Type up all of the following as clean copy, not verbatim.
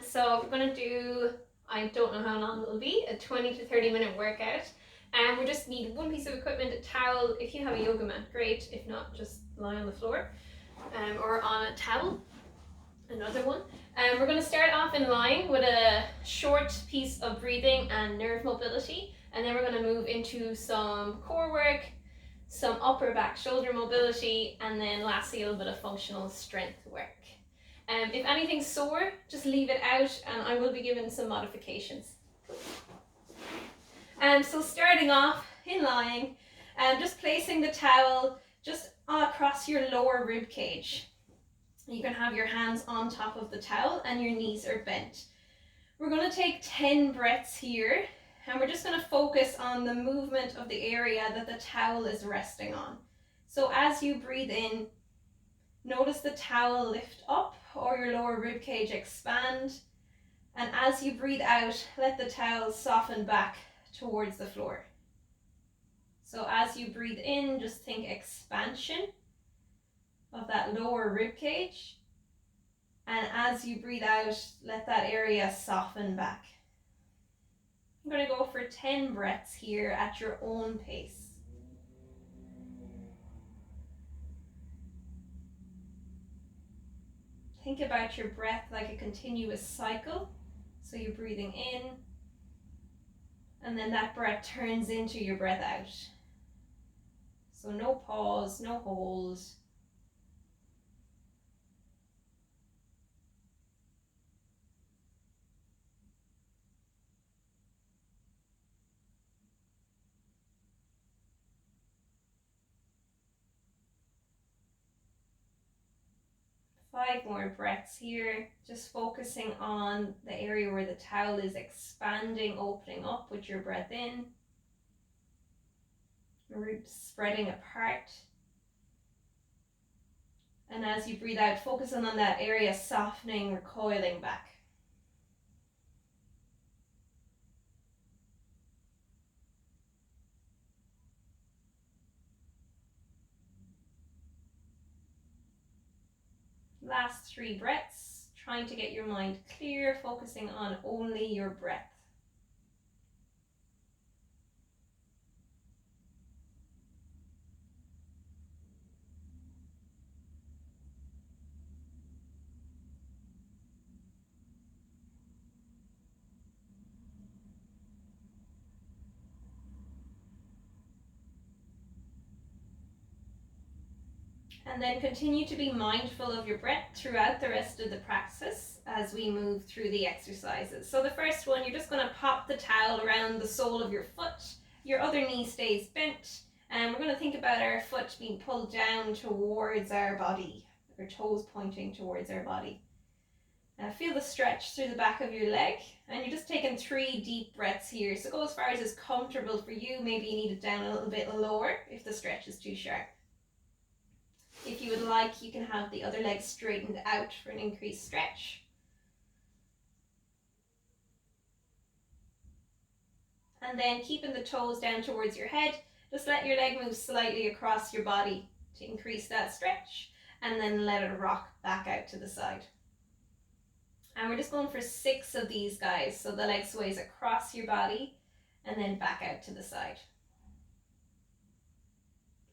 So we're going to do, I don't know how long it'll be, a 20 to 30 minute workout. And we just need one piece of equipment, a towel. If you have a yoga mat, great. If not, just lie on the floor or on a towel. Another one. We're going to start off in lying with a short piece of breathing and nerve mobility. And then we're going to move into some core work, some upper back shoulder mobility, and then lastly a little bit of functional strength work. If anything's sore, just leave it out and I will be given some modifications. So starting off in lying, just placing the towel just across your lower rib cage. You can have your hands on top of the towel and your knees are bent. We're going to take 10 breaths here and we're just going to focus on the movement of the area that the towel is resting on. So as you breathe in, notice the towel lift up or your lower rib cage expand. And as you breathe out, let the towel soften back towards the floor. So as you breathe in, just think expansion of that lower rib cage. And as you breathe out, let that area soften back. I'm going to go for 10 breaths here at your own pace. Think about your breath like a continuous cycle. So you're breathing in, and then that breath turns into your breath out. So no pause, no hold. Five more breaths here, just focusing on the area where the towel is expanding, opening up with your breath in. Ribs spreading apart. And as you breathe out, focusing on that area softening, recoiling back. Last 3 breaths, trying to get your mind clear, focusing on only your breath. And then continue to be mindful of your breath throughout the rest of the practice as we move through the exercises. So the first one, you're just going to pop the towel around the sole of your foot. Your other knee stays bent. And we're going to think about our foot being pulled down towards our body, our toes pointing towards our body. Feel the stretch through the back of your leg. And you're just taking 3 deep breaths here. So go as far as is comfortable for you. Maybe you need it down a little bit lower if the stretch is too sharp. If you would like, you can have the other leg straightened out for an increased stretch. And then keeping the toes down towards your head, just let your leg move slightly across your body to increase that stretch, and then let it rock back out to the side. And we're just going for 6 of these guys, so the leg sways across your body and then back out to the side.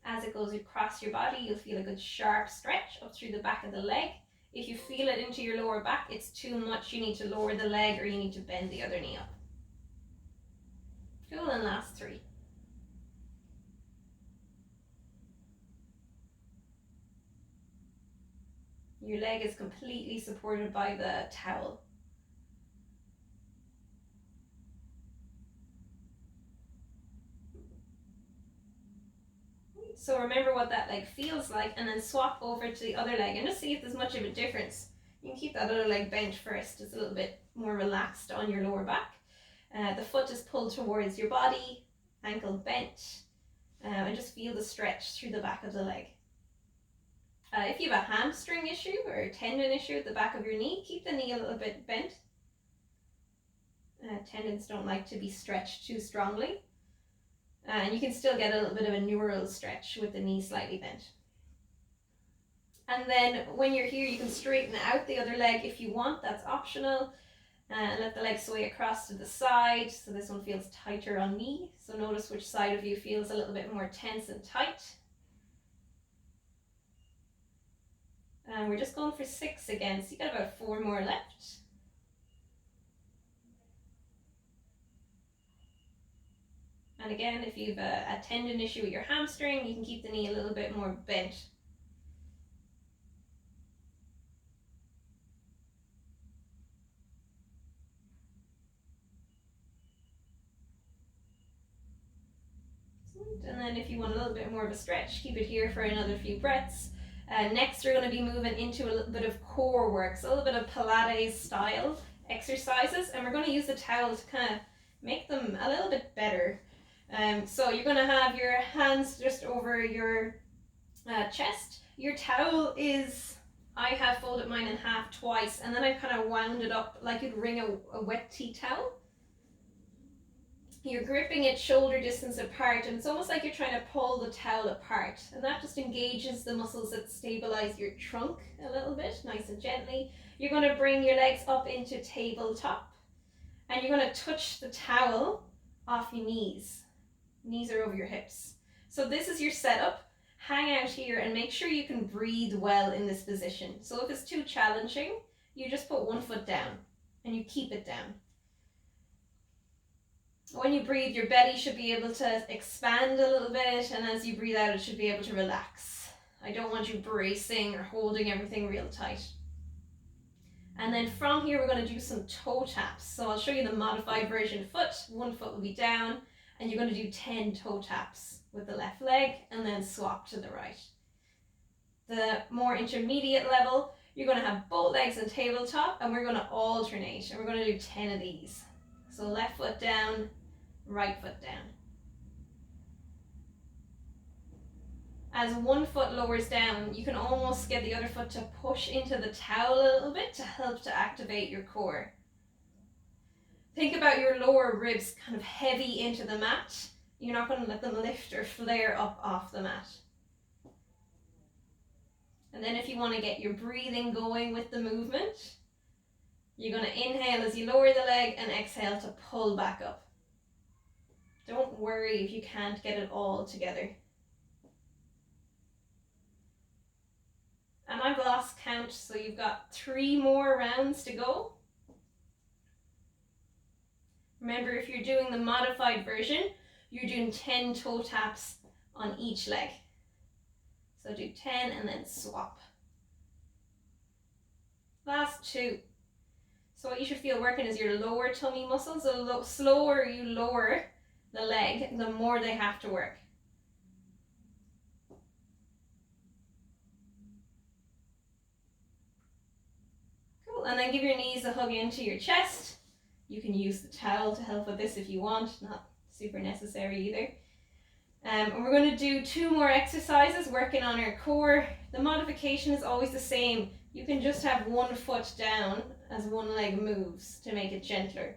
As it goes across your body, you'll feel a good sharp stretch up through the back of the leg. If you feel it into your lower back, it's too much, you need to lower the leg or you need to bend the other knee up. Cool, and last 3. Your leg is completely supported by the towel. So remember what that leg feels like and then swap over to the other leg and just see if there's much of a difference. You can keep that other leg bent first, it's a little bit more relaxed on your lower back. The foot is pulled towards your body, ankle bent, and just feel the stretch through the back of the leg. If you have a hamstring issue or a tendon issue at the back of your knee, keep the knee a little bit bent. Tendons don't like to be stretched too strongly. And you can still get a little bit of a neural stretch with the knee slightly bent. And then when you're here, you can straighten out the other leg if you want, that's optional. And let the leg sway across to the side. So this one feels tighter on me. So notice which side of you feels a little bit more tense and tight. And we're just going for 6 again. So you got about 4 more left. And again, if you've a tendon issue with your hamstring, you can keep the knee a little bit more bent. And then if you want a little bit more of a stretch, keep it here for another few breaths. Next, we're going to be moving into a little bit of core work, so a little bit of Pilates style exercises, and we're going to use the towel to kind of make them a little bit better. So you're going to have your hands just over your chest. Your towel is, I have folded mine in half twice, and then I've kind of wound it up like you'd wring a wet tea towel. You're gripping it shoulder distance apart, and it's almost like you're trying to pull the towel apart, and that just engages the muscles that stabilize your trunk a little bit, nice and gently. You're going to bring your legs up into tabletop, and you're going to touch the towel off your knees. Knees are over your hips. So this is your setup. Hang out here and make sure you can breathe well in this position. So if it's too challenging, you just put one foot down and you keep it down. When you breathe, your belly should be able to expand a little bit, and as you breathe out, it should be able to relax. I don't want you bracing or holding everything real tight. And then from here, we're going to do some toe taps. So I'll show you the modified version foot. One foot will be down, and you're going to do 10 toe taps with the left leg, and then swap to the right. The more intermediate level, you're going to have both legs on tabletop, and we're going to alternate, and we're going to do 10 of these. So left foot down, right foot down. As one foot lowers down, you can almost get the other foot to push into the towel a little bit to help to activate your core. Think about your lower ribs kind of heavy into the mat. You're not going to let them lift or flare up off the mat. And then if you want to get your breathing going with the movement, you're going to inhale as you lower the leg and exhale to pull back up. Don't worry if you can't get it all together. And I've lost count, so you've got 3 more rounds to go. Remember, if you're doing the modified version, you're doing 10 toe taps on each leg. So do 10 and then swap. Last 2. So what you should feel working is your lower tummy muscles. The slower you lower the leg, the more they have to work. Cool, and then give your knees a hug into your chest. You can use the towel to help with this if you want, not super necessary either. And we're going to do 2 more exercises working on our core. The modification is always the same. You can just have one foot down as one leg moves to make it gentler.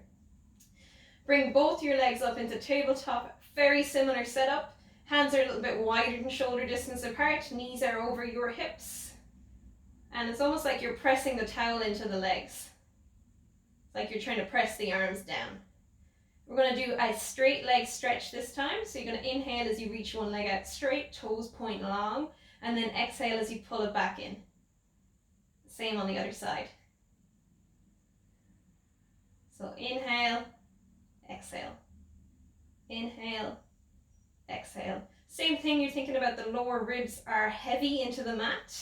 Bring both your legs up into tabletop, very similar setup. Hands are a little bit wider than shoulder distance apart, knees are over your hips. And it's almost like you're pressing the towel into the legs. It's like you're trying to press the arms down. We're going to do a straight leg stretch this time. So you're going to inhale as you reach one leg out straight, toes point long, and then exhale as you pull it back in. Same on the other side. So inhale, exhale. Inhale, exhale. Same thing, you're thinking about the lower ribs are heavy into the mat.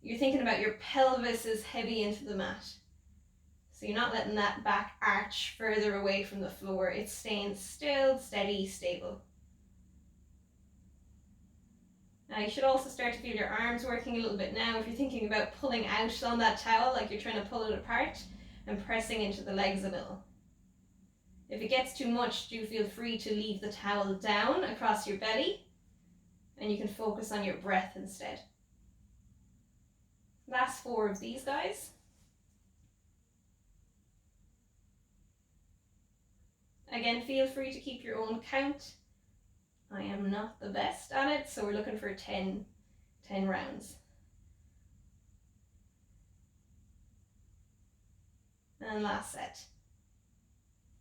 You're thinking about your pelvis is heavy into the mat. So you're not letting that back arch further away from the floor. It's staying still, steady, stable. Now you should also start to feel your arms working a little bit now. If you're thinking about pulling out on that towel, like you're trying to pull it apart, and pressing into the legs a little. If it gets too much, do feel free to leave the towel down across your belly, and you can focus on your breath instead. Last 4 of these guys. Again, feel free to keep your own count. I am not the best at it, so we're looking for 10 rounds. And last set.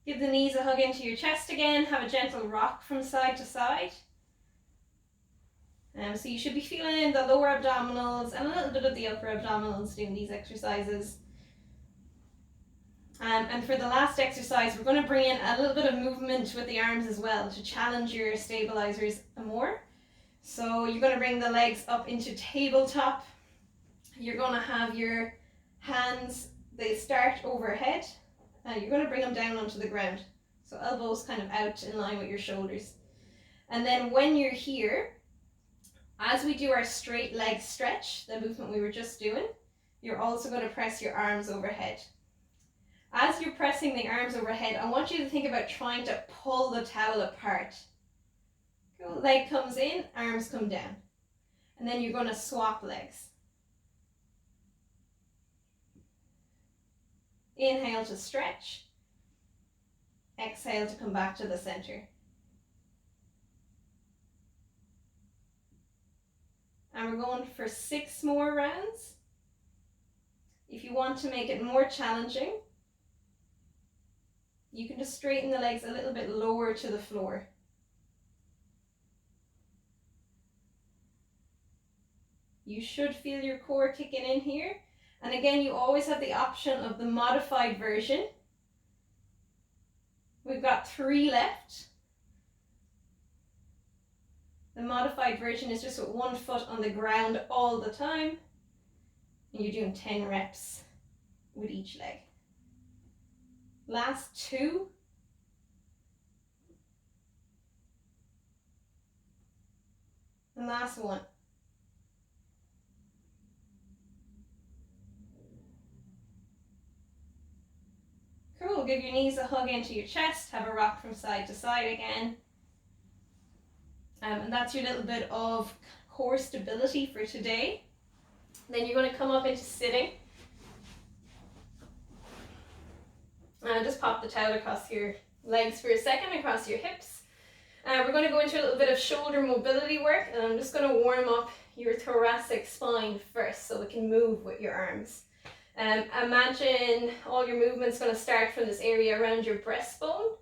Give the knees a hug into your chest again. Have a gentle rock from side to side. So you should be feeling the lower abdominals and a little bit of the upper abdominals doing these exercises. And for the last exercise, we're going to bring in a little bit of movement with the arms as well to challenge your stabilizers more. So you're going to bring the legs up into tabletop. You're going to have your hands, they start overhead, and you're going to bring them down onto the ground. So elbows kind of out in line with your shoulders. And then when you're here, as we do our straight leg stretch, the movement we were just doing, you're also going to press your arms overhead. As you're pressing the arms overhead, I want you to think about trying to pull the towel apart. Cool. Leg comes in, arms come down. And then you're going to swap legs. Inhale to stretch. Exhale to come back to the center. And we're going for 6 more rounds. If you want to make it more challenging, you can just straighten the legs a little bit lower to the floor. You should feel your core kicking in here. And again, you always have the option of the modified version. We've got 3 left. The modified version is just with 1 foot on the ground all the time. And you're doing 10 reps with each leg. Last 2. And last 1. Cool, give your knees a hug into your chest, have a rock from side to side again. And that's your little bit of core stability for today. Then you're going to come up into sitting. And just pop the towel across your legs for a second, across your hips. We're going to go into a little bit of shoulder mobility work, and I'm just going to warm up your thoracic spine first so we can move with your arms. Imagine all your movements going to start from this area around your breastbone.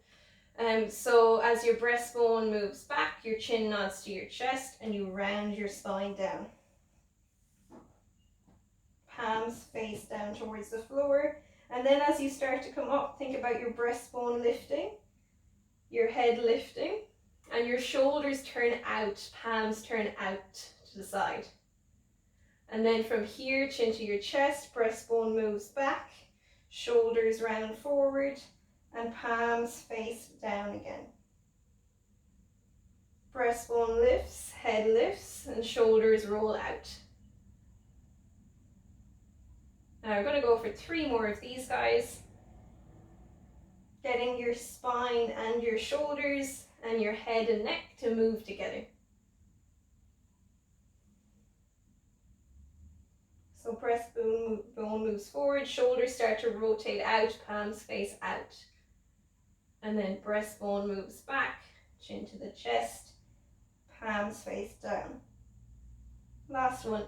So as your breastbone moves back, your chin nods to your chest and you round your spine down. Palms face down towards the floor. And then as you start to come up, think about your breastbone lifting, your head lifting, and your shoulders turn out, palms turn out to the side. And then from here, chin to your chest, breastbone moves back, shoulders round forward, and palms face down again. Breastbone lifts, head lifts, and shoulders roll out. Now we're going to go for 3 more of these guys. Getting your spine and your shoulders and your head and neck to move together. So breastbone moves forward, shoulders start to rotate out, palms face out. And then breastbone moves back, chin to the chest, palms face down. Last one.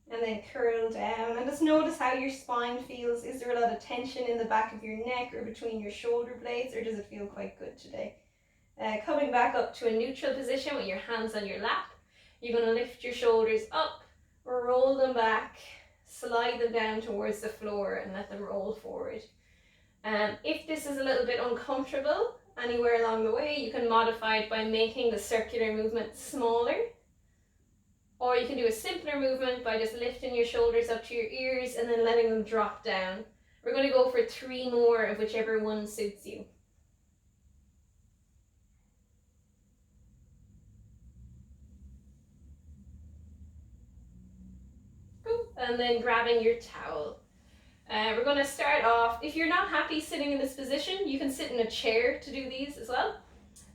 And then curl down, and just notice how your spine feels. Is there a lot of tension in the back of your neck or between your shoulder blades, or does it feel quite good today? Coming back up to a neutral position with your hands on your lap. You're going to lift your shoulders up, roll them back, slide them down towards the floor and let them roll forward. If this is a little bit uncomfortable anywhere along the way, you can modify it by making the circular movement smaller. Or you can do a simpler movement by just lifting your shoulders up to your ears and then letting them drop down. We're going to go for 3 more of whichever one suits you. And then grabbing your towel. We're going to start off, if you're not happy sitting in this position, you can sit in a chair to do these as well.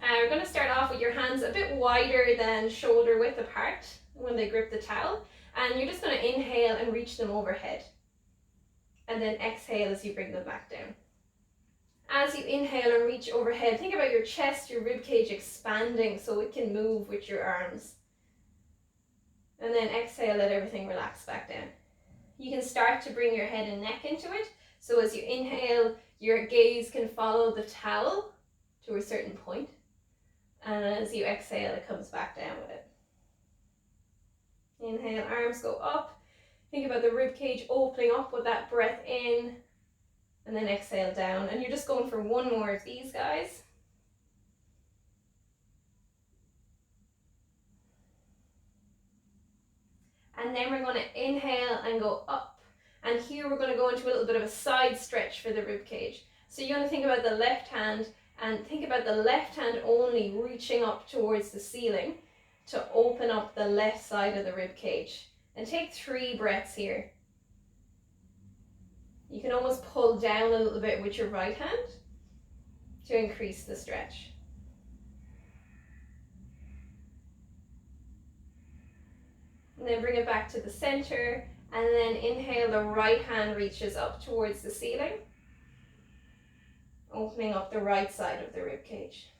We're going to start off with your hands a bit wider than shoulder width apart when they grip the towel. And you're just going to inhale and reach them overhead. And then exhale as you bring them back down. As you inhale and reach overhead, think about your chest, your rib cage expanding so it can move with your arms. And then exhale, let everything relax back down. You can start to bring your head and neck into it. So as you inhale, your gaze can follow the towel to a certain point. And as you exhale, it comes back down with it. Inhale, arms go up. Think about the rib cage opening up with that breath in. And then exhale down. And you're just going for one more of these, guys. And then we're going to inhale and go up. And here we're going to go into a little bit of a side stretch for the rib cage. So you're going to think about the left hand and think about the left hand only reaching up towards the ceiling to open up the left side of the rib cage. And take 3 breaths here. You can almost pull down a little bit with your right hand to increase the stretch. And then bring it back to the center, and then inhale, the right hand reaches up towards the ceiling, opening up the right side of the rib cage.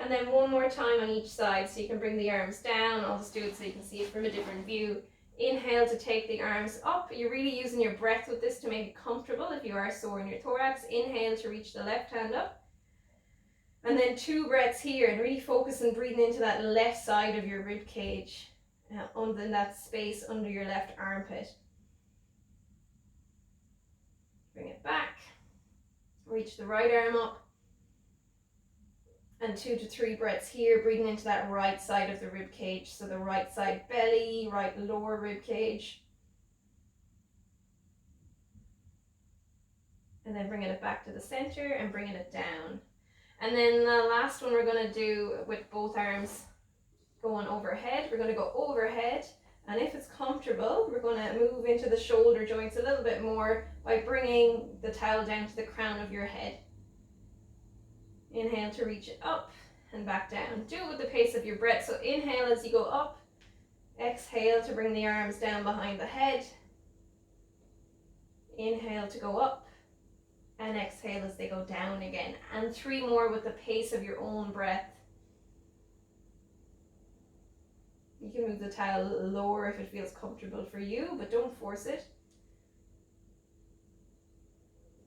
And then one more time on each side, so you can bring the arms down. I'll just do it so you can see it from a different view. Inhale to take the arms up. You're really using your breath with this to make it comfortable if you are sore in your thorax. Inhale to reach the left hand up. And then 2 breaths here, and really focus on breathing into that left side of your rib cage, in that space under your left armpit. Bring it back. Reach the right arm up. And 2 to 3 breaths here, breathing into that right side of the rib cage. So the right side belly, right lower rib cage. And then bringing it back to the center and bringing it down. And then the last one we're going to do with both arms going overhead. We're going to go overhead, and if it's comfortable, we're going to move into the shoulder joints a little bit more by bringing the towel down to the crown of your head. Inhale to reach it up and back down. Do it with the pace of your breath. So inhale as you go up, exhale to bring the arms down behind the head. Inhale to go up. And exhale as they go down again. And 3 more with the pace of your own breath. You can move the towel a little lower if it feels comfortable for you, but don't force it.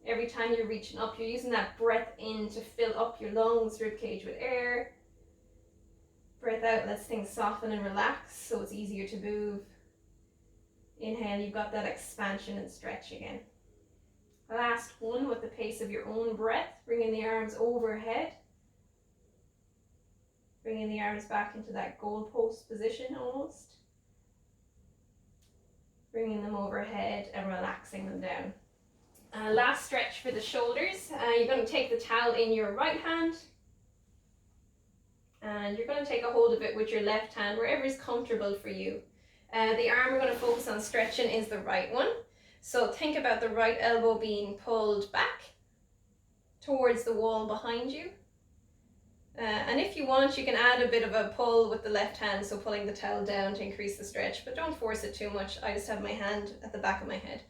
Every time you're reaching up, you're using that breath in to fill up your lungs, ribcage with air. Breath out lets things soften and relax, so it's easier to move. Inhale, you've got that expansion and stretch again. Last one with the pace of your own breath, bringing the arms overhead. Bringing the arms back into that goalpost position almost. Bringing them overhead and relaxing them down. Last stretch for the shoulders. You're going to take the towel in your right hand. And you're going to take a hold of it with your left hand, wherever is comfortable for you. The arm we're going to focus on stretching is the right one. So think about the right elbow being pulled back towards the wall behind you. And if you want, you can add a bit of a pull with the left hand, so pulling the towel down to increase the stretch, but don't force it too much. I just have my hand at the back of my head.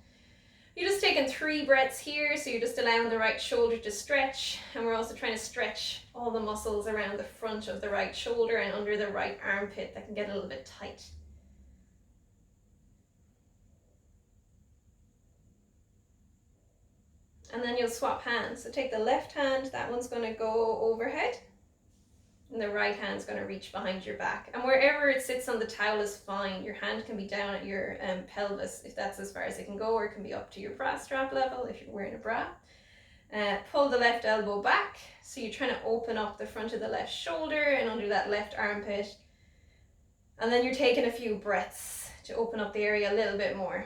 You're just taking 3 breaths here, so you're just allowing the right shoulder to stretch, and we're also trying to stretch all the muscles around the front of the right shoulder and under the right armpit that can get a little bit tight. And then you'll swap hands. So take the left hand, that one's going to go overhead, and the right hand's going to reach behind your back. And wherever it sits on the towel is fine. Your hand can be down at your pelvis if that's as far as it can go, or it can be up to your bra strap level if you're wearing a bra. Pull the left elbow back, so you're trying to open up the front of the left shoulder and under that left armpit. And then you're taking a few breaths to open up the area a little bit more.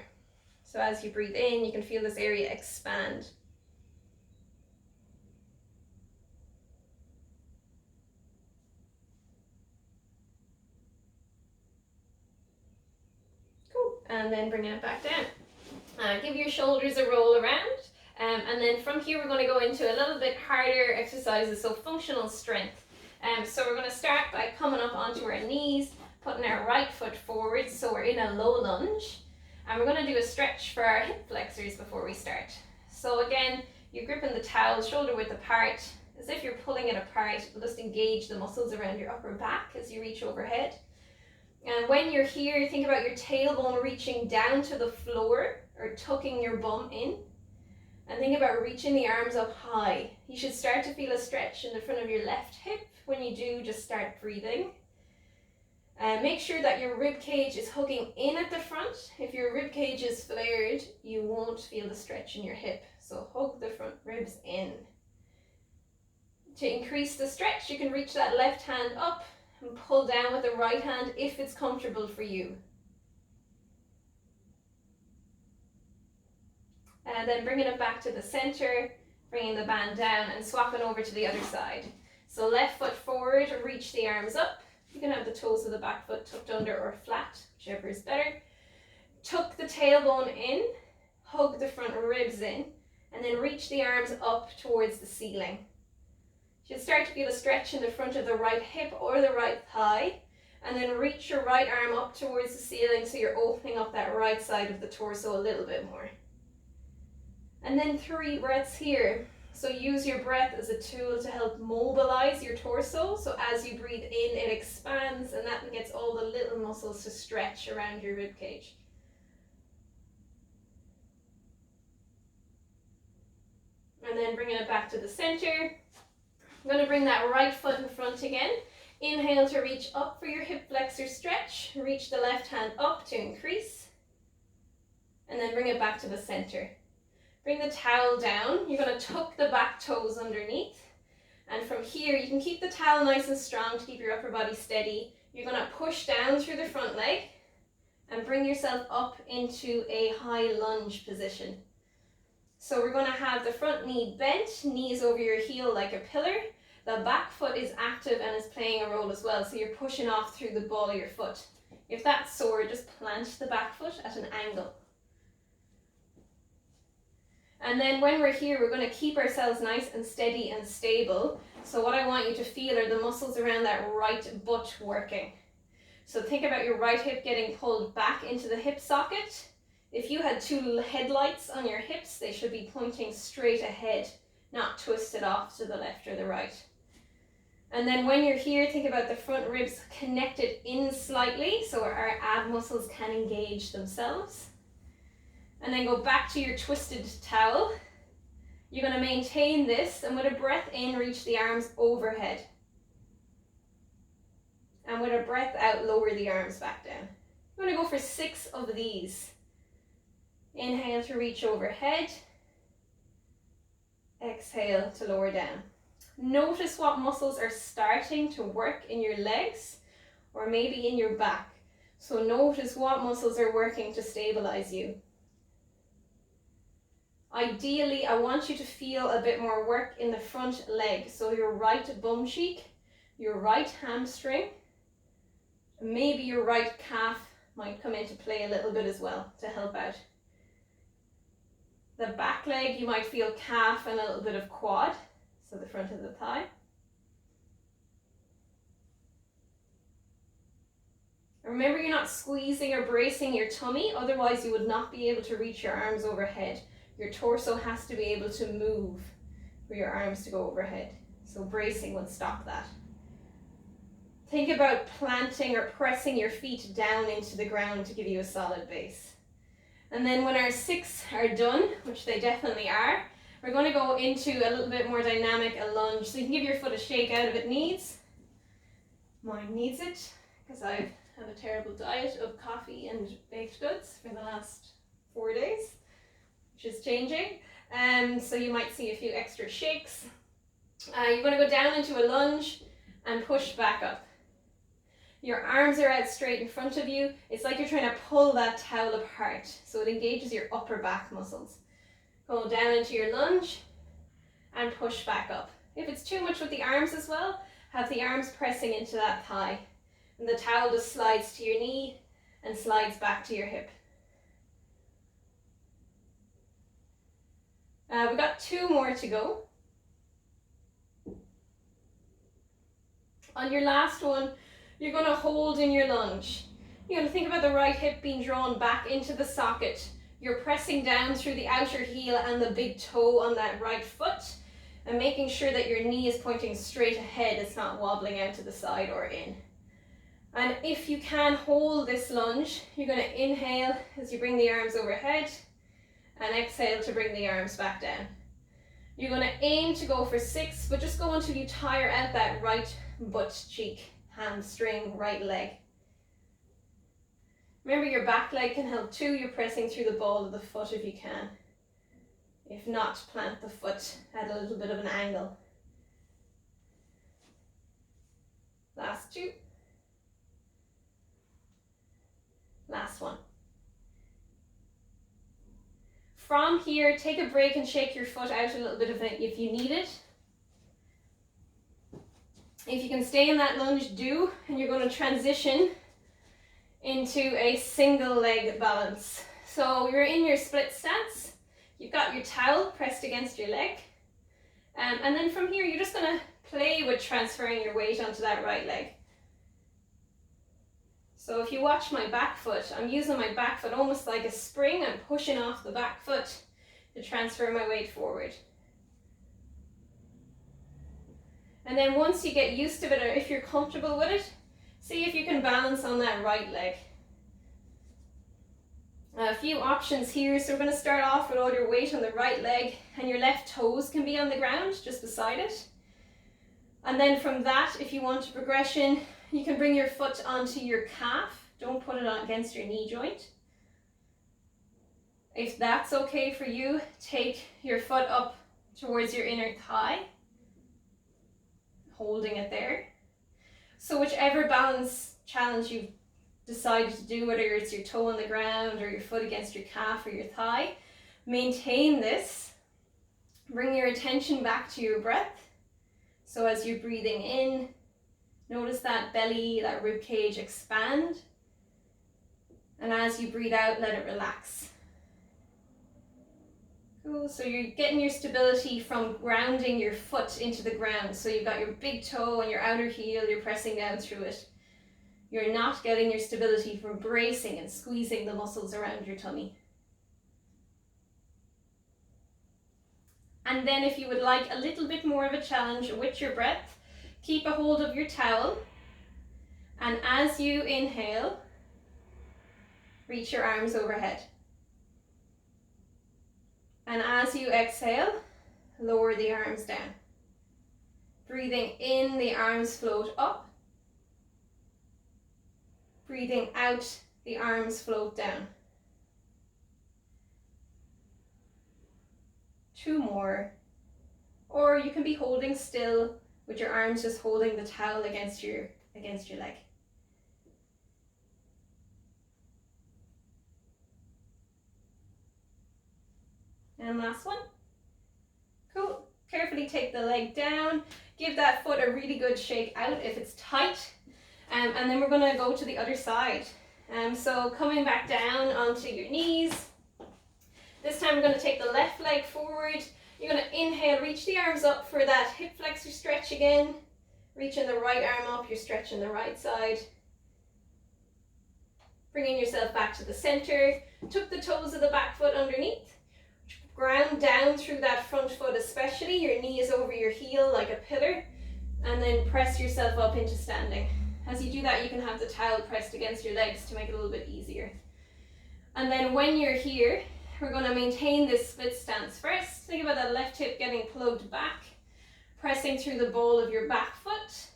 So as you breathe in, you can feel this area expand. And then bringing it back down. Give your shoulders a roll around. And then from here, we're going to go into a little bit harder exercises, so functional strength. So we're going to start by coming up onto our knees, putting our right foot forward, so we're in a low lunge. And we're going to do a stretch for our hip flexors before we start. So again, you're gripping the towel shoulder width apart. As as if you're pulling it apart. It'll just engage the muscles around your upper back as you reach overhead. And when you're here, think about your tailbone reaching down to the floor or tucking your bum in. And think about reaching the arms up high. You should start to feel a stretch in the front of your left hip. When you do, just start breathing. And make sure that your rib cage is hugging in at the front. If your rib cage is flared, you won't feel the stretch in your hip. So hug the front ribs in. To increase the stretch, you can reach that left hand up and pull down with the right hand if it's comfortable for you. And then bringing it back to the center, bringing the band down and swapping over to the other side. So left foot forward, reach the arms up. You can have the toes of the back foot tucked under or flat, whichever is better. Tuck the tailbone in, hug the front ribs in, and then reach the arms up towards the ceiling. You should start to feel a stretch in the front of the right hip or the right thigh, and then reach your right arm up towards the ceiling so you're opening up that right side of the torso a little bit more. And then 3 breaths here. So use your breath as a tool to help mobilize your torso. So as you breathe in, it expands and that gets all the little muscles to stretch around your rib cage. And then bringing it back to the center. I'm going to bring that right foot in front again. Inhale to reach up for your hip flexor stretch. Reach the left hand up to increase. And then bring it back to the center. Bring the towel down. You're going to tuck the back toes underneath. And from here, you can keep the towel nice and strong to keep your upper body steady. You're going to push down through the front leg and bring yourself up into a high lunge position. So we're going to have the front knee bent, knees over your heel like a pillar. The back foot is active and is playing a role as well. So you're pushing off through the ball of your foot. If that's sore, just plant the back foot at an angle. And then when we're here, we're going to keep ourselves nice and steady and stable. So what I want you to feel are the muscles around that right butt working. So think about your right hip getting pulled back into the hip socket. If you had 2 headlights on your hips, they should be pointing straight ahead, not twisted off to the left or the right. And then when you're here, think about the front ribs connected in slightly so our ab muscles can engage themselves. And then go back to your twisted towel. You're going to maintain this and with a breath in, reach the arms overhead. And with a breath out, lower the arms back down. I'm going to go for 6 of these. Inhale to reach overhead. Exhale to lower down. Notice what muscles are starting to work in your legs or maybe in your back. So notice what muscles are working to stabilize you. Ideally, I want you to feel a bit more work in the front leg. So your right bum cheek, your right hamstring, maybe your right calf might come into play a little bit as well to help out. The back leg, you might feel calf and a little bit of quad, so the front of the thigh. Remember, you're not squeezing or bracing your tummy, otherwise you would not be able to reach your arms overhead. Your torso has to be able to move for your arms to go overhead. So bracing would stop that. Think about planting or pressing your feet down into the ground to give you a solid base. And then when our 6 are done, which they definitely are, we're going to go into a little bit more dynamic, a lunge. So you can give your foot a shake out if it needs. Mine needs it because I've had a terrible diet of coffee and baked goods for the last 4 days. Which is changing. So you might see a few extra shakes. You're going to go down into a lunge and push back up. Your arms are out straight in front of you. It's like you're trying to pull that towel apart. So it engages your upper back muscles. Go down into your lunge and push back up. If it's too much with the arms as well, have the arms pressing into that thigh. And the towel just slides to your knee and slides back to your hip. We've got 2 more to go. On your last one, you're going to hold in your lunge. You're going to think about the right hip being drawn back into the socket. You're pressing down through the outer heel and the big toe on that right foot. And making sure that your knee is pointing straight ahead, it's not wobbling out to the side or in. And if you can hold this lunge, you're going to inhale as you bring the arms overhead and exhale to bring the arms back down. You're going to aim to go for 6, but just go until you tire out that right butt cheek, hamstring, right leg. Remember, your back leg can help too. You're pressing through the ball of the foot if you can. If not, plant the foot at a little bit of an angle. Last 2. Last 1. From here, take a break and shake your foot out a little bit if you need it. If you can stay in that lunge, do, and you're going to transition into a single leg balance. So you're in your split stance. You've got your towel pressed against your leg. And then from here, you're just going to play with transferring your weight onto that right leg. So if you watch my back foot, I'm using my back foot almost like a spring. I'm pushing off the back foot to transfer my weight forward. And then once you get used to it, or if you're comfortable with it, see if you can balance on that right leg. A few options here. So we're going to start off with all your weight on the right leg, and your left toes can be on the ground just beside it. And then from that, if you want a progression, you can bring your foot onto your calf. Don't put it on against your knee joint. If that's okay for you, take your foot up towards your inner thigh, holding it there. So whichever balance challenge you've decided to do, whether it's your toe on the ground or your foot against your calf or your thigh, maintain this. Bring your attention back to your breath. So as you're breathing in, notice that belly, that rib cage expand. And as you breathe out, let it relax. Cool. So you're getting your stability from grounding your foot into the ground. So you've got your big toe and your outer heel, you're pressing down through it. You're not getting your stability from bracing and squeezing the muscles around your tummy. And then if you would like a little bit more of a challenge with your breath, keep a hold of your towel. And as you inhale, reach your arms overhead. And as you exhale, lower the arms down. Breathing in, the arms float up. Breathing out, the arms float down. 2 more. Or you can be holding still with your arms just holding the towel against your leg. And last one. Cool. Carefully take the leg down. Give that foot a really good shake out if it's tight. And then we're going to go to the other side. So coming back down onto your knees. This time we're going to take the left leg forward. You're going to inhale, reach the arms up for that hip flexor stretch again. Reaching the right arm up, you're stretching the right side. Bringing yourself back to the center. Tuck the toes of the back foot underneath. Ground down through that front foot especially. Your knee is over your heel like a pillar. And then press yourself up into standing. As you do that, you can have the towel pressed against your legs to make it a little bit easier. And then when you're here, we're going to maintain this split stance first. Think about that left hip getting plugged back, pressing through the ball of your back foot,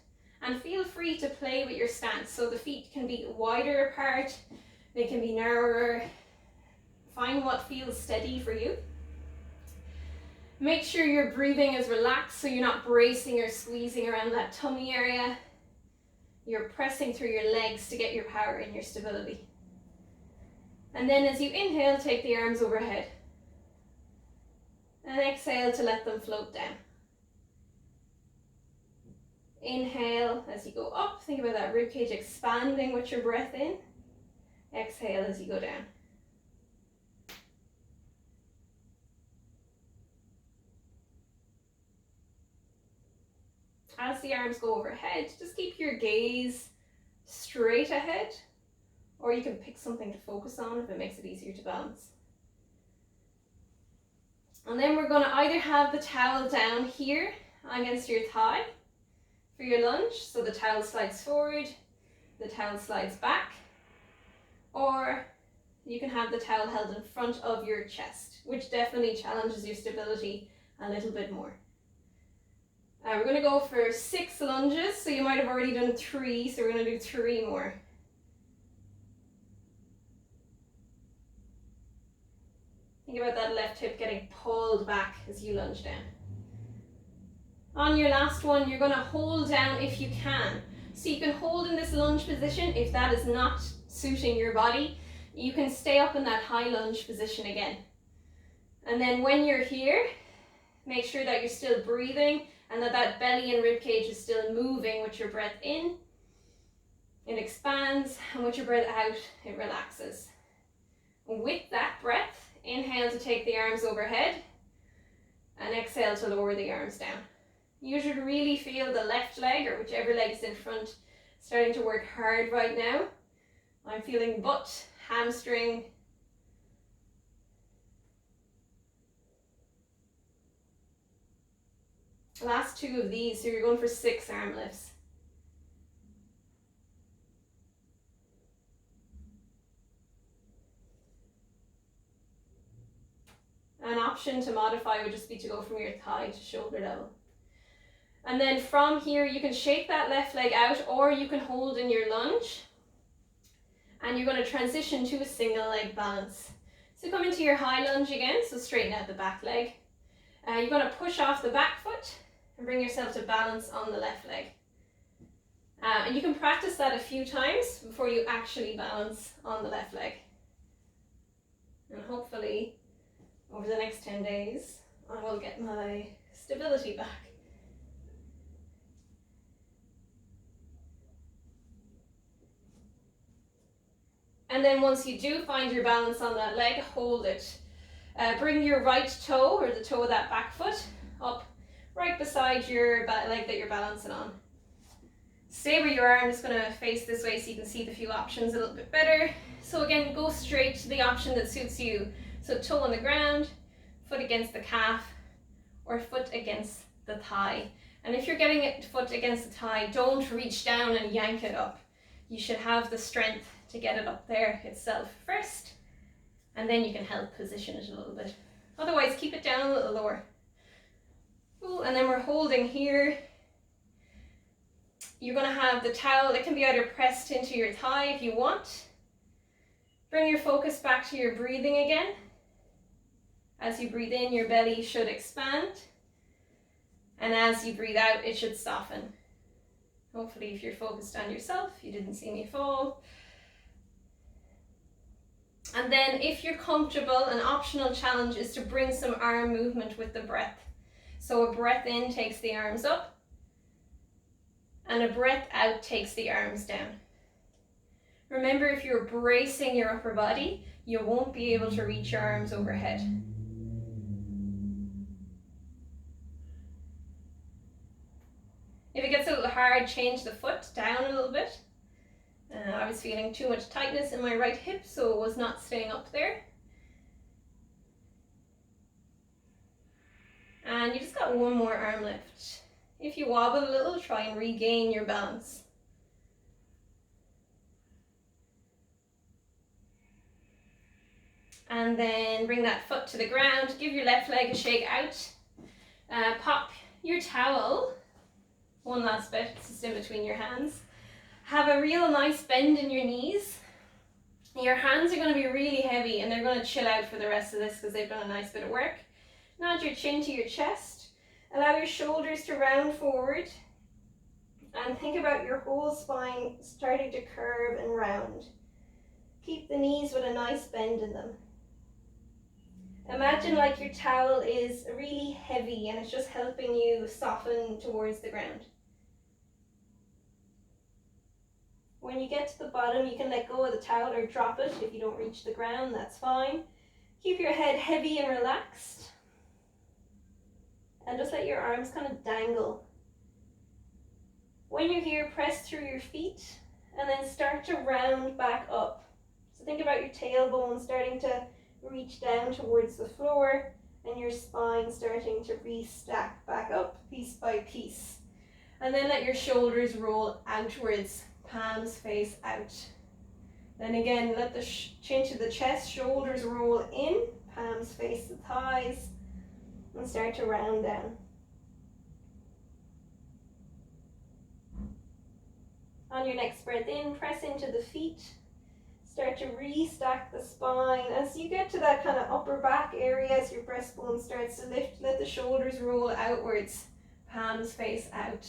and feel free to play with your stance. So the feet can be wider apart, they can be narrower. Find what feels steady for you. Make sure your breathing is relaxed so you're not bracing or squeezing around that tummy area. You're pressing through your legs to get your power and your stability. And then as you inhale, take the arms overhead. And exhale to let them float down. Inhale as you go up. Think about that ribcage expanding with your breath in. Exhale as you go down. As the arms go overhead, just keep your gaze straight ahead, or you can pick something to focus on if it makes it easier to balance. And then we're going to either have the towel down here against your thigh for your lunge, so the towel slides forward, the towel slides back, or you can have the towel held in front of your chest, which definitely challenges your stability a little bit more. We're going to go for 6 lunges, so you might have already done 3, so we're going to do 3 more. Think about that left hip getting pulled back as you lunge down. On your last one, you're going to hold down if you can. So you can hold in this lunge position. If that is not suiting your body, you can stay up in that high lunge position again. And then when you're here, make sure that you're still breathing and that belly and rib cage is still moving with your breath in. It expands, and with your breath out, it relaxes. With that breath, inhale to take the arms overhead, and exhale to lower the arms down. You should really feel the left leg, or whichever leg is in front, starting to work hard right now. I'm feeling butt, hamstring. Last 2 of these, so you're going for 6 arm lifts. An option to modify would just be to go from your thigh to shoulder level. And then from here, you can shake that left leg out, or you can hold in your lunge. And you're going to transition to a single leg balance. So come into your high lunge again, so straighten out the back leg. You're going to push off the back foot and bring yourself to balance on the left leg. And you can practice that a few times before you actually balance on the left leg. And hopefully, over the next 10 days, I will get my stability back. And then once you do find your balance on that leg, hold it. Bring your right toe, or the toe of that back foot, up right beside your leg that you're balancing on. Stay where you are. I'm just going to face this way so you can see the few options a little bit better. So again, go straight to the option that suits you. So toe on the ground, foot against the calf, or foot against the thigh. And if you're getting it foot against the thigh, don't reach down and yank it up. You should have the strength to get it up there itself first, and then you can help position it a little bit. Otherwise, keep it down a little lower. Ooh, and then we're holding here. You're going to have the towel. It can be either pressed into your thigh if you want. Bring your focus back to your breathing again. As you breathe in, your belly should expand, and as you breathe out, it should soften. Hopefully, if you're focused on yourself, you didn't see me fall. And then if you're comfortable, an optional challenge is to bring some arm movement with the breath. So a breath in takes the arms up, and a breath out takes the arms down. Remember, if you're bracing your upper body, you won't be able to reach your arms overhead. If it gets a little hard, change the foot down a little bit. I was feeling too much tightness in my right hip, so it was not staying up there. And you just got 1 more arm lift. If you wobble a little, try and regain your balance. And then bring that foot to the ground. Give your left leg a shake out. Pop your towel. One last bit, it's just in between your hands. Have a real nice bend in your knees. Your hands are going to be really heavy, and they're going to chill out for the rest of this because they've done a nice bit of work. Nod your chin to your chest. Allow your shoulders to round forward. And think about your whole spine starting to curve and round. Keep the knees with a nice bend in them. Imagine like your towel is really heavy and it's just helping you soften towards the ground. When you get to the bottom, you can let go of the towel or drop it. If you don't reach the ground, that's fine. Keep your head heavy and relaxed. And just let your arms kind of dangle. When you're here, press through your feet and then start to round back up. So think about your tailbone starting to reach down towards the floor and your spine starting to re-stack back up piece by piece. And then let your shoulders roll outwards, palms face out. Then again, let the chin to the chest, shoulders roll in, palms face the thighs, and start to round down. On your next breath in, press into the feet. Start to restack the spine. As you get to that kind of upper back area, as your breastbone starts to lift, let the shoulders roll outwards, palms face out.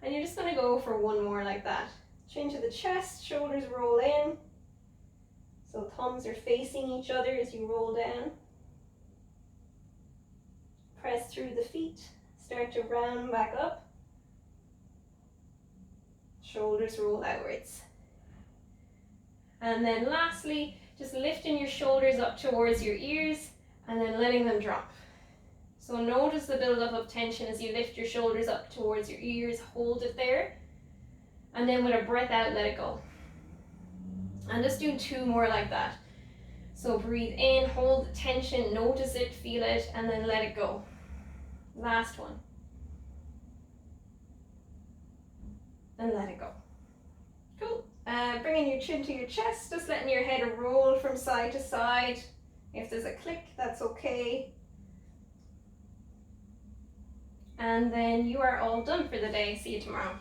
And you're just going to go for one more like that. Chin to the chest, shoulders roll in. So thumbs are facing each other as you roll down. Press through the feet, start to round back up. Shoulders roll outwards. And then lastly, just lifting your shoulders up towards your ears and then letting them drop. So notice the buildup of tension as you lift your shoulders up towards your ears, hold it there. And then with a breath out, let it go. And just do 2 more like that. So breathe in, hold the tension, notice it, feel it, and then let it go. Last one. And let it go. Cool. Bringing your chin to your chest, just letting your head roll from side to side. If there's a click, that's okay. And then you are all done for the day. See you tomorrow.